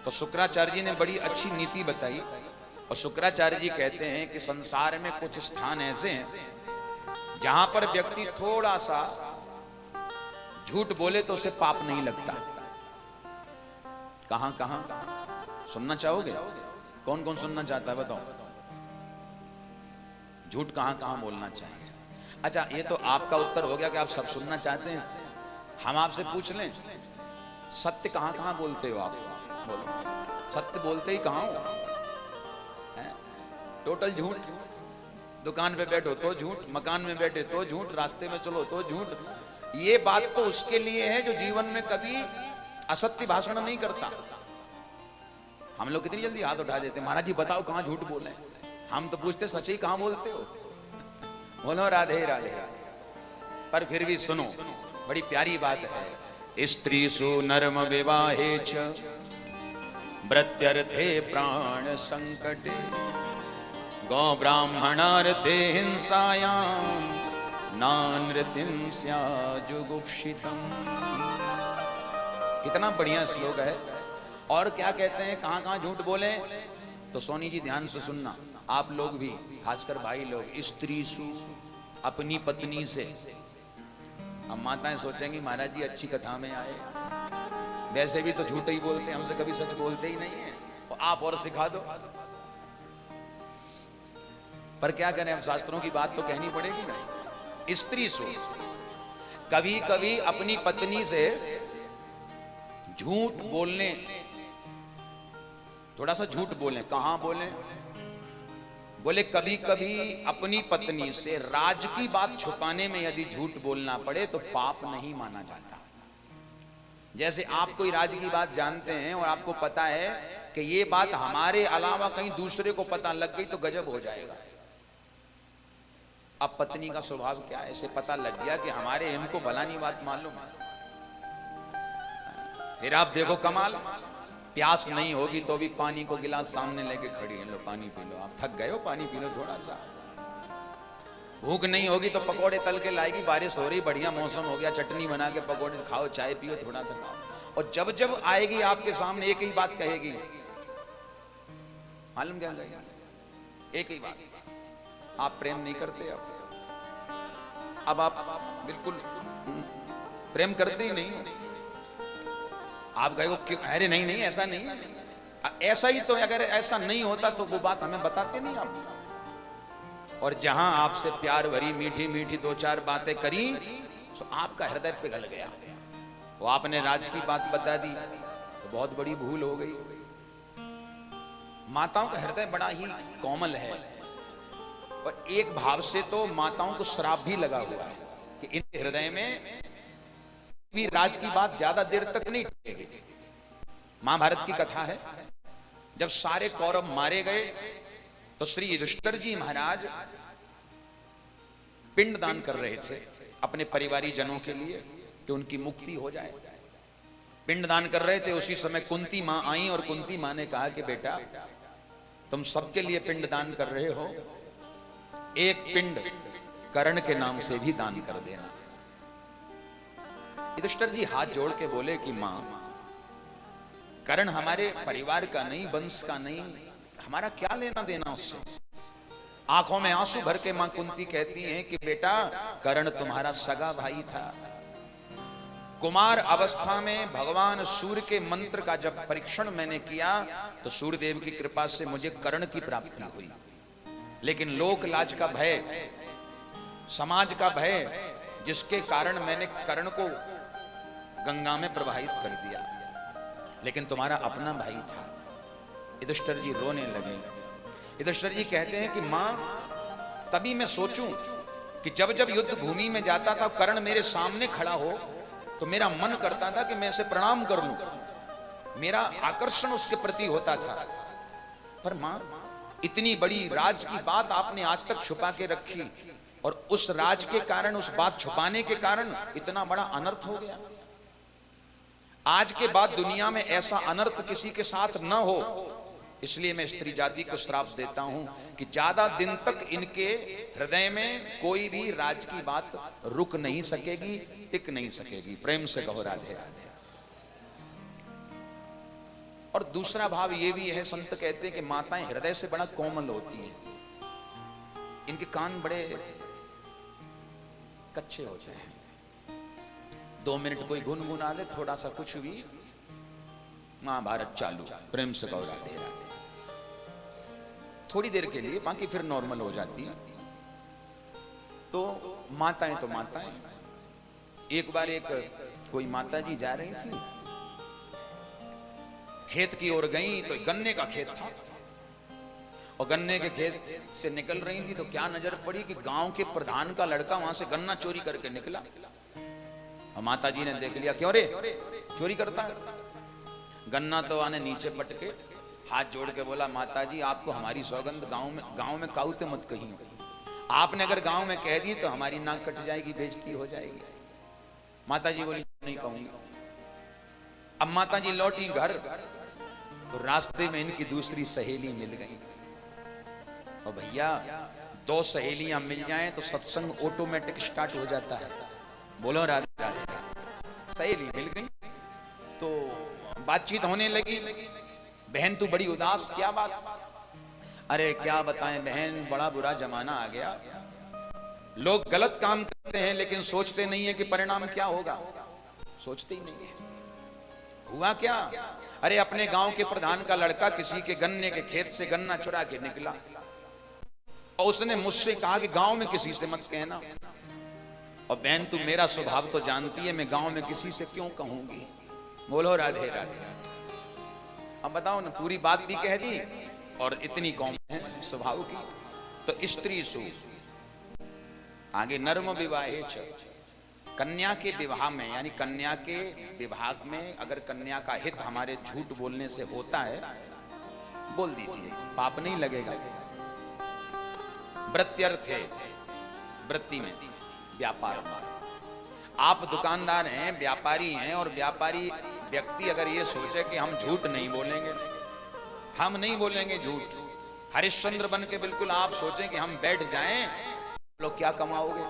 तो शुक्राचार्य जी ने बड़ी अच्छी नीति बताई। और शुक्राचार्य जी कहते हैं कि संसार में कुछ स्थान ऐसे हैं जहां पर व्यक्ति थोड़ा सा झूठ बोले तो उसे पाप नहीं लगता। कहां कहां सुनना चाहोगे? कौन कौन सुनना चाहता है बताओ? झूठ कहां कहां बोलना चाहिए? अच्छा, ये तो आपका उत्तर हो गया कि आप सब सुनना चाहते हैं। हम आपसे पूछ लें, सत्य कहां कहां बोलते हो आप? बोलो, सत्य बोलते ही कहां हो? टोटल झूठ। दुकान पे बैठो तो झूठ, मकान में बैठे तो झूठ, रास्ते में चलो तो झूठ। ये बात तो उसके लिए है जो जीवन में कभी असत्य भाषण नहीं करता। हम लोग कितनी जल्दी हाथ उठा देते, महाराज जी बताओ कहां झूठ बोले। हम तो पूछते सच ही कहां बोलते हो? बोलो राधे राधे। पर फिर भी सुनो, बड़ी प्यारी बात है। स्त्री सु नर्म विवाहे च ब्रत्यर्थे प्राण संकटे गौ ब्राह्मणार्थे हिंसायां नानृतिं स्याजुगुप्सितम्। कितना बढ़िया श्लोक है। और क्या कहते हैं, कहां कहां झूठ बोले? तो सोनी जी ध्यान से सुनना, आप लोग भी, खासकर भाई लोग। स्त्री सु, अपनी पत्नी से। हम माताएं सोचेंगी महाराज जी अच्छी कथा में आए, वैसे भी तो झूठ ही बोलते हैं, हमसे कभी सच बोलते ही नहीं है, और आप और सिखा दो। पर क्या करें, अब शास्त्रों की बात तो कहनी पड़ेगी ना। स्त्री सु, कभी कभी अपनी पत्नी से झूठ बोलने, थोड़ा सा झूठ बोलें। कहां बोलें? बोले कभी कभी अपनी पत्नी से राज की बात छुपाने में यदि झूठ बोलना पड़े तो पाप नहीं माना जाता। जैसे आप कोई राज की बात जानते हैं और आपको पता है कि ये बात हमारे अलावा कहीं दूसरे को पता लग गई तो गजब हो जाएगा। अब पत्नी का स्वभाव क्या है, ऐसे पता लग गया कि हमारे इनको भला नहीं बात मालूम, फिर आप देखो कमाल। प्यास नहीं होगी तो भी पानी को गिलास सामने लेके खड़ी है, लो पानी पी लो। आप थक गए हो, पानी पी लो थोड़ा सा। भूख नहीं होगी तो पकोड़े तल के लाएगी, बारिश हो रही, बढ़िया मौसम हो गया, चटनी बना के पकोड़े खाओ, चाय पियो, थोड़ा सा खाओ। और जब जब आएगी आपके सामने एक ही बात कहेगी, मालूम क्या कहेगी? एक ही बात, आप प्रेम नहीं करते। अब आप बिल्कुल प्रेम करते ही नहीं। आप कहो क्यों? अरे नहीं नहीं ऐसा नहीं, ऐसा ही तो, अगर ऐसा नहीं होता तो वो बात हमें बताते नहीं आप। और जहां आपसे प्यार भरी मीठी मीठी दो चार बातें करी तो आपका हृदय पिघल गया, वो आपने राज की बात बता दी तो बहुत बड़ी भूल हो गई। माताओं का हृदय बड़ा ही कोमल है, और एक भाव से तो माताओं को श्राप भी लगा हुआ है कि इनके हृदय में भी राज की बात ज्यादा देर तक नहीं टिकेगी। महाभारत की कथा है, जब सारे कौरव मारे गए तो श्री युधिष्ठिर जी महाराज पिंड दान कर रहे थे अपने परिवारी जनों के लिए कि उनकी मुक्ति हो जाए। पिंड दान कर रहे थे, उसी समय कुंती मां आई और कुंती मां ने कहा कि बेटा तुम सबके लिए पिंड दान कर रहे हो, एक पिंड कर्ण के नाम से भी दान कर देना। युधिष्ठिर जी हाथ जोड़ के बोले कि मां, कर्ण हमारे परिवार का नहीं, वंश का नहीं, हमारा क्या लेना देना उससे। आंखों में आंसू भर के मां कुंती कहती हैं कि बेटा कर्ण तुम्हारा सगा भाई था। कुमार अवस्था में भगवान सूर्य के मंत्र का जब परीक्षण मैंने किया तो सूर्यदेव की कृपा से मुझे कर्ण की प्राप्ति हुई, लेकिन लोक लाज का भय, समाज का भय, जिसके कारण मैंने कर्ण को गंगा में प्रवाहित कर दिया, लेकिन तुम्हारा अपना भाई था। युधिष्ठिर जी रोने लगे। युधिष्ठिर जी कहते हैं कि मां, तभी मैं सोचूं कि जब जब युद्ध भूमि में जाता था कर्ण मेरे सामने खड़ा हो तो मेरा मन करता था कि मैं उसे प्रणाम कर लूं, मेरा आकर्षण उसके प्रति होता था। पर मां, इतनी बड़ी राज की बात आपने आज तक छुपा के रखी, और उस राज के कारण, उस बात छुपाने के कारण इतना बड़ा अनर्थ हो गया। आज के बाद दुनिया में ऐसा अनर्थ किसी के साथ न हो, इसलिए मैं स्त्री जाति को श्राप देता हूं कि ज्यादा दिन तक इनके हृदय में कोई भी राज की बात रुक नहीं सकेगी, टिक नहीं सकेगी। प्रेम से कहो राधे राधे। और दूसरा भाव ये भी है, संत कहते हैं कि माताएं हृदय से बड़ा कोमल होती हैं, इनके कान बड़े कच्चे होते हैं। 2 मिनट कोई गुनगुना दे थोड़ा सा कुछ भी, महाभारत चालू, प्रेम से गौरा दे रहा, थोड़ी देर के लिए, बाकी फिर नॉर्मल हो जाती है। तो माताएं तो माताएं। एक बार एक कोई माता जी जा रही थी, खेत की ओर गई तो गन्ने का खेत था, और गन्ने के खेत से निकल रही थी तो क्या नजर पड़ी कि गांव के प्रधान का लड़का वहां से गन्ना चोरी करके निकला। और माता जी ने देख लिया, क्यों रे चोरी करता? गन्ना तो आने नीचे पटके हाथ जोड़ के बोला, माता जी आपको हमारी सौगंध, गांव में काउते मत कही, आपने अगर गांव में कह दी तो हमारी नाक कट जाएगी, बेइज्जती हो जाएगी। माता जी बोली नहीं कहूंगी। अब माता जी लौटी घर तो रास्ते में इनकी दूसरी सहेली मिल गई। और भैया 2 सहेलियां मिल जाएं तो सत्संग ऑटोमेटिक स्टार्ट हो जाता है। बोलो राधे राधे। सहेली मिल गई तो बातचीत होने लगी। बहन तू बड़ी उदास, क्या बात? अरे क्या बताएं बहन, बड़ा बुरा जमाना आ गया, लोग गलत काम करते हैं लेकिन सोचते नहीं है कि परिणाम क्या होगा, सोचते ही नहीं है। हुआ क्या? अरे अपने गांव के प्रधान का लड़का किसी के गन्ने के खेत से गन्ना चुरा के निकला, और उसने मुझसे कहा कि गांव में किसी से मत कहना। और बहन तू मेरा स्वभाव तो जानती है, मैं गांव में किसी से क्यों कहूंगी। बोलो राधे राधे। अब बताओ ना, पूरी बात भी कह दी और इतनी कौम है स्वभाव की। तो स्त्री सु आगे नर्म विवाहे छ, कन्या के विवाह में, यानी कन्या के विभाग में अगर कन्या का हित हमारे झूठ बोलने से होता है, बोल दीजिए, पाप नहीं लगेगा। वृत्त्यर्थ है, वृत्ति में, व्यापार में। आप दुकानदार हैं, व्यापारी हैं, और व्यापारी व्यक्ति अगर ये सोचे कि हम झूठ नहीं बोलेंगे, हम नहीं बोलेंगे झूठ, हरिश्चंद्र बन के बिल्कुल आप सोचें कि हम बैठ जाएं, लोग क्या कमाओगे?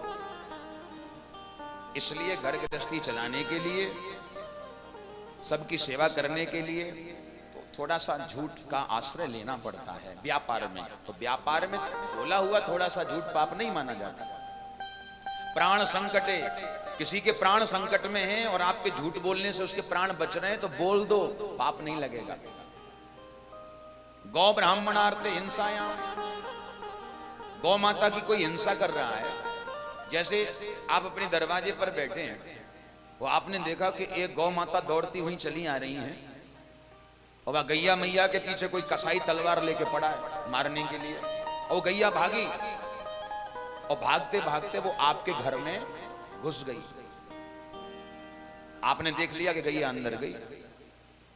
इसलिए घर गृहस्थी चलाने के लिए, सबकी सेवा करने के लिए तो थोड़ा सा झूठ का आश्रय लेना पड़ता है व्यापार में। तो व्यापार में बोला हुआ थोड़ा सा झूठ पाप नहीं माना जाता। प्राण संकटे, किसी के प्राण संकट में हैं और आपके झूठ बोलने से उसके प्राण बच रहे हैं तो बोल दो, पाप नहीं लगेगा। गौ ब्राह्मणार्थे हिंसायाम, गौ माता की कोई हिंसा कर रहा है, जैसे आप अपने दरवाजे पर बैठे हैं, वो आपने देखा कि एक गौ माता दौड़ती हुई चली आ रही है, और वह गैया मैया के पीछे कोई कसाई तलवार लेके पड़ा है मारने के लिए, और गैया भागी, और भागते भागते वो आपके घर में घुस गई। आपने देख लिया कि गैया अंदर गई,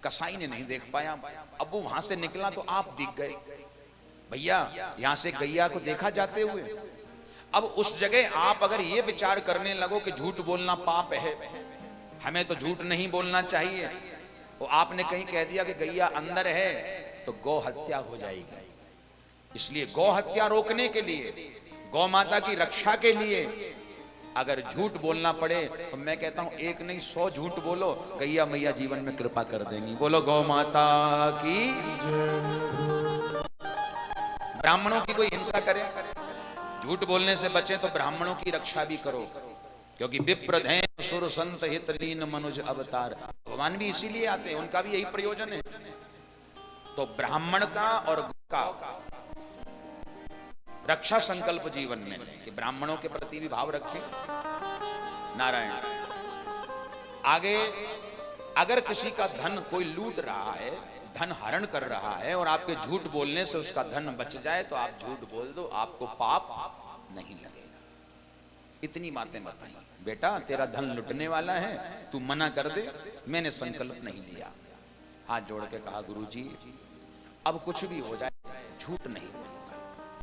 कसाई ने नहीं देख पाया। अब वो वहां से निकला तो आप दिख गए। भैया यहां से गैया को देखा जाते हुए। अब उस जगह आप अगर ये विचार करने लगो कि झूठ बोलना पाप है, हमें तो झूठ नहीं बोलना चाहिए, वो आपने कहीं कह दिया कि गैया अंदर है, तो गौ हत्या हो जाएगी। इसलिए गौ हत्या रोकने के लिए, गौ माता की रक्षा के लिए अगर झूठ बोलना पड़े तो मैं कहता हूं 1 नहीं 100 झूठ बोलो, गैया मैया जीवन में कृपा कर देंगी। बोलो गौ माता की। ब्राह्मणों की कोई हिंसा करे, झूठ बोलने से बचे तो ब्राह्मणों की रक्षा भी करो, क्योंकि विप्रधैन सुर संत हित लीन मनुज अवतार, भगवान भी इसीलिए आते हैं, उनका भी यही प्रयोजन है। तो ब्राह्मण का और गौ का रक्षा संकल्प जीवन में कि ब्राह्मणों के प्रति भी भाव रखें। नारायण। आगे अगर किसी का धन कोई लूट रहा है, धन हरण कर रहा है, और आपके झूठ बोलने से उसका धन बच जाए तो आप झूठ बोल दो, आपको पाप नहीं लगेगा। इतनी बातें बताई। बेटा तेरा धन लुटने वाला है, तू मना कर दे, मैंने संकल्प नहीं लिया। हाथ जोड़ के कहा, गुरुजी अब कुछ भी हो जाए झूठ नहीं बोलना।